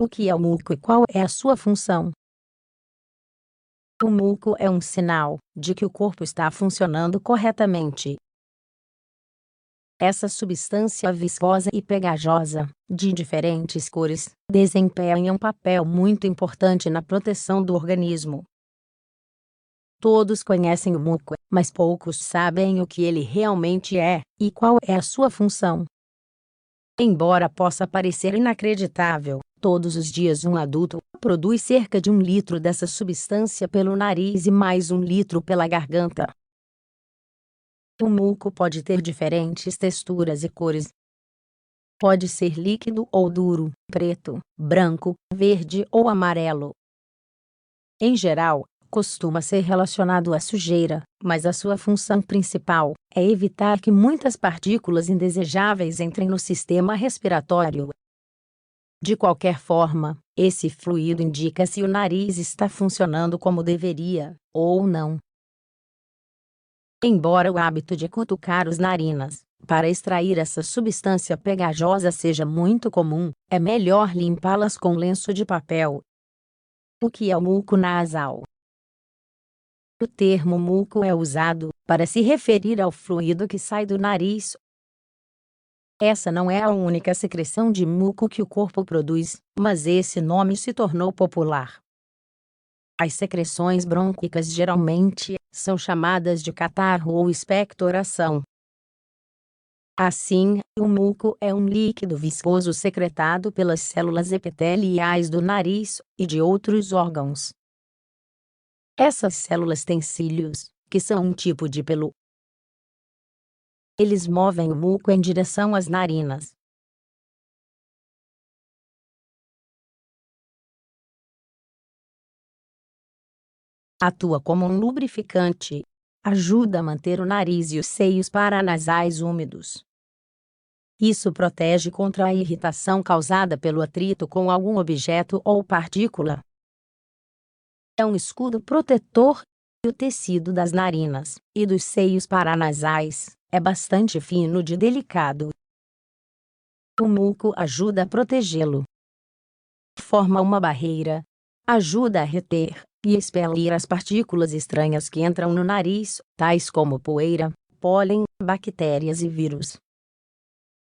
O que é o muco e qual é a sua função? O muco é um sinal de que o corpo está funcionando corretamente. Essa substância viscosa e pegajosa, de diferentes cores, desempenha um papel muito importante na proteção do organismo. Todos conhecem o muco, mas poucos sabem o que ele realmente é e qual é a sua função. Embora possa parecer inacreditável, todos os dias um adulto produz cerca de 1 litro dessa substância pelo nariz e mais 1 litro pela garganta. O muco pode ter diferentes texturas e cores. Pode ser líquido ou duro, preto, branco, verde ou amarelo. Em geral, costuma ser relacionado à sujeira, mas a sua função principal é evitar que muitas partículas indesejáveis entrem no sistema respiratório. De qualquer forma, esse fluido indica se o nariz está funcionando como deveria, ou não. Embora o hábito de cutucar as narinas para extrair essa substância pegajosa seja muito comum, é melhor limpá-las com lenço de papel. O que é o muco nasal? O termo muco é usado para se referir ao fluido que sai do nariz. Essa não é a única secreção de muco que o corpo produz, mas esse nome se tornou popular. As secreções brônquicas geralmente são chamadas de catarro ou expectoração. Assim, o muco é um líquido viscoso secretado pelas células epiteliais do nariz e de outros órgãos. Essas células têm cílios, que são um tipo de pelo. Eles movem o muco em direção às narinas. Atua como um lubrificante. Ajuda a manter o nariz e os seios paranasais úmidos. Isso protege contra a irritação causada pelo atrito com algum objeto ou partícula. É um escudo protetor. O tecido das narinas e dos seios paranasais é bastante fino e delicado. O muco ajuda a protegê-lo. Forma uma barreira. Ajuda a reter e expelir as partículas estranhas que entram no nariz, tais como poeira, pólen, bactérias e vírus.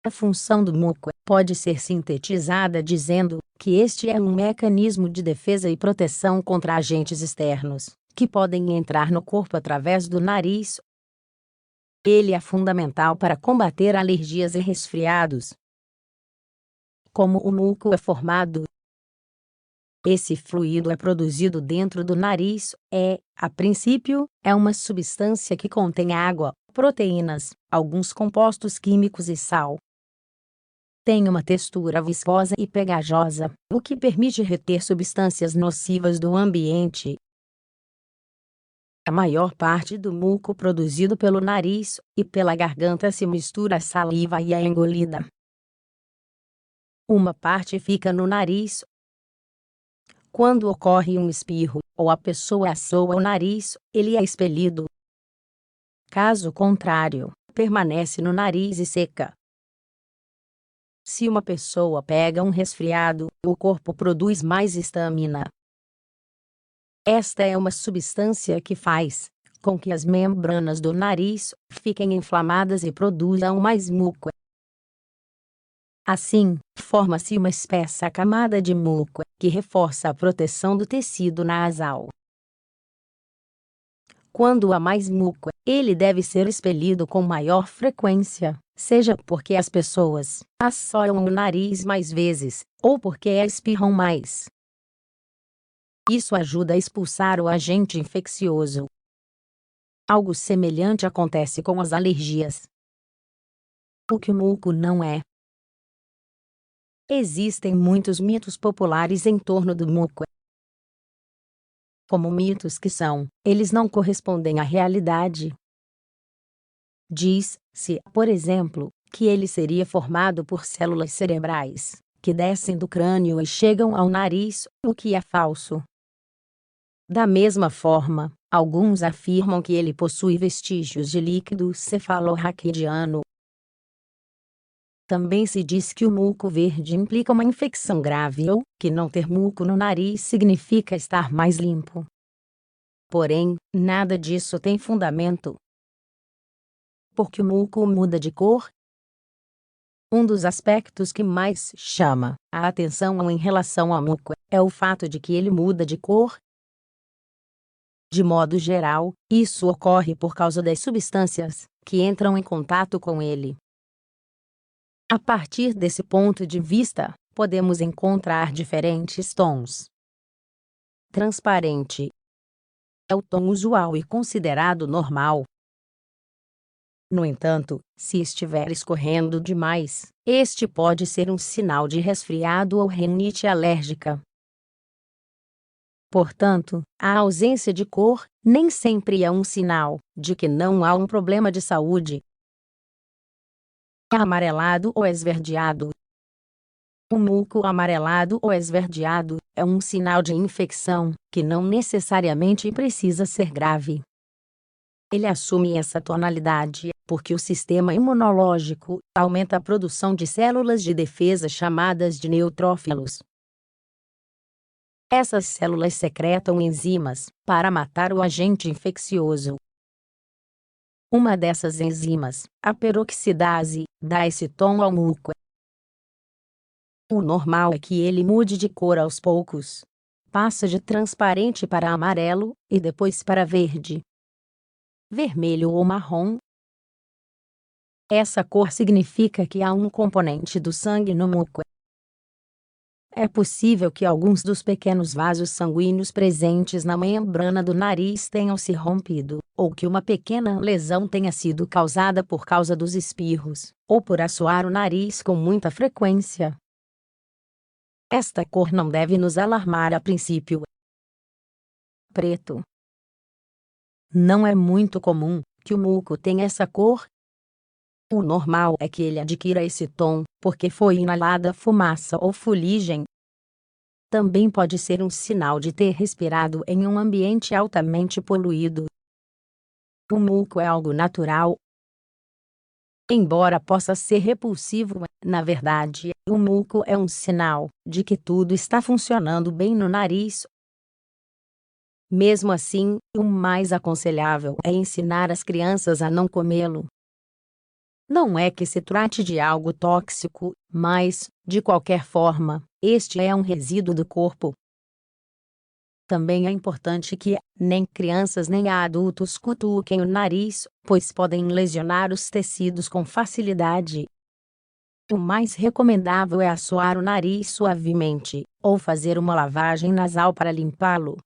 A função do muco pode ser sintetizada dizendo que este é um mecanismo de defesa e proteção contra agentes externos, que podem entrar no corpo através do nariz. Ele é fundamental para combater alergias e resfriados. Como o muco é formado? Esse fluido é produzido dentro do nariz, a princípio, é uma substância que contém água, proteínas, alguns compostos químicos e sal. Tem uma textura viscosa e pegajosa, o que permite reter substâncias nocivas do ambiente. A maior parte do muco produzido pelo nariz e pela garganta se mistura à saliva e é engolida. Uma parte fica no nariz. Quando ocorre um espirro, ou a pessoa assoa o nariz, ele é expelido. Caso contrário, permanece no nariz e seca. Se uma pessoa pega um resfriado, o corpo produz mais histamina. Esta é uma substância que faz com que as membranas do nariz fiquem inflamadas e produzam mais muco. Assim, forma-se uma espessa camada de muco, que reforça a proteção do tecido nasal. Quando há mais muco, ele deve ser expelido com maior frequência, seja porque as pessoas assoam o nariz mais vezes, ou porque espirram mais. Isso ajuda a expulsar o agente infeccioso. Algo semelhante acontece com as alergias. O que o muco não é. Existem muitos mitos populares em torno do muco. Como mitos que são, eles não correspondem à realidade. Diz-se, por exemplo, que ele seria formado por células cerebrais, que descem do crânio e chegam ao nariz, o que é falso. Da mesma forma, alguns afirmam que ele possui vestígios de líquido cefalorraquidiano. Também se diz que o muco verde implica uma infecção grave ou que não ter muco no nariz significa estar mais limpo. Porém, nada disso tem fundamento. Porque o muco muda de cor? Um dos aspectos que mais chama a atenção em relação ao muco é o fato de que ele muda de cor. De modo geral, isso ocorre por causa das substâncias que entram em contato com ele. A partir desse ponto de vista, podemos encontrar diferentes tons. Transparente é o tom usual e considerado normal. No entanto, se estiver escorrendo demais, este pode ser um sinal de resfriado ou rinite alérgica. Portanto, a ausência de cor nem sempre é um sinal de que não há um problema de saúde. Amarelado ou esverdeado. O muco amarelado ou esverdeado é um sinal de infecção que não necessariamente precisa ser grave. Ele assume essa tonalidade porque o sistema imunológico aumenta a produção de células de defesa chamadas de neutrófilos. Essas células secretam enzimas para matar o agente infeccioso. Uma dessas enzimas, a peroxidase, dá esse tom ao muco. O normal é que ele mude de cor aos poucos. Passa de transparente para amarelo, e depois para verde, vermelho ou marrom. Essa cor significa que há um componente do sangue no muco. É possível que alguns dos pequenos vasos sanguíneos presentes na membrana do nariz tenham se rompido, ou que uma pequena lesão tenha sido causada por causa dos espirros, ou por assoar o nariz com muita frequência. Esta cor não deve nos alarmar a princípio. Preto. Não é muito comum que o muco tenha essa cor. O normal é que ele adquira esse tom porque foi inalada fumaça ou fuligem. Também pode ser um sinal de ter respirado em um ambiente altamente poluído. O muco é algo natural. Embora possa ser repulsivo, na verdade, o muco é um sinal de que tudo está funcionando bem no nariz. Mesmo assim, o mais aconselhável é ensinar as crianças a não comê-lo. Não é que se trate de algo tóxico, mas, de qualquer forma, este é um resíduo do corpo. Também é importante que nem crianças nem adultos cutuquem o nariz, pois podem lesionar os tecidos com facilidade. O mais recomendável é assoar o nariz suavemente, ou fazer uma lavagem nasal para limpá-lo.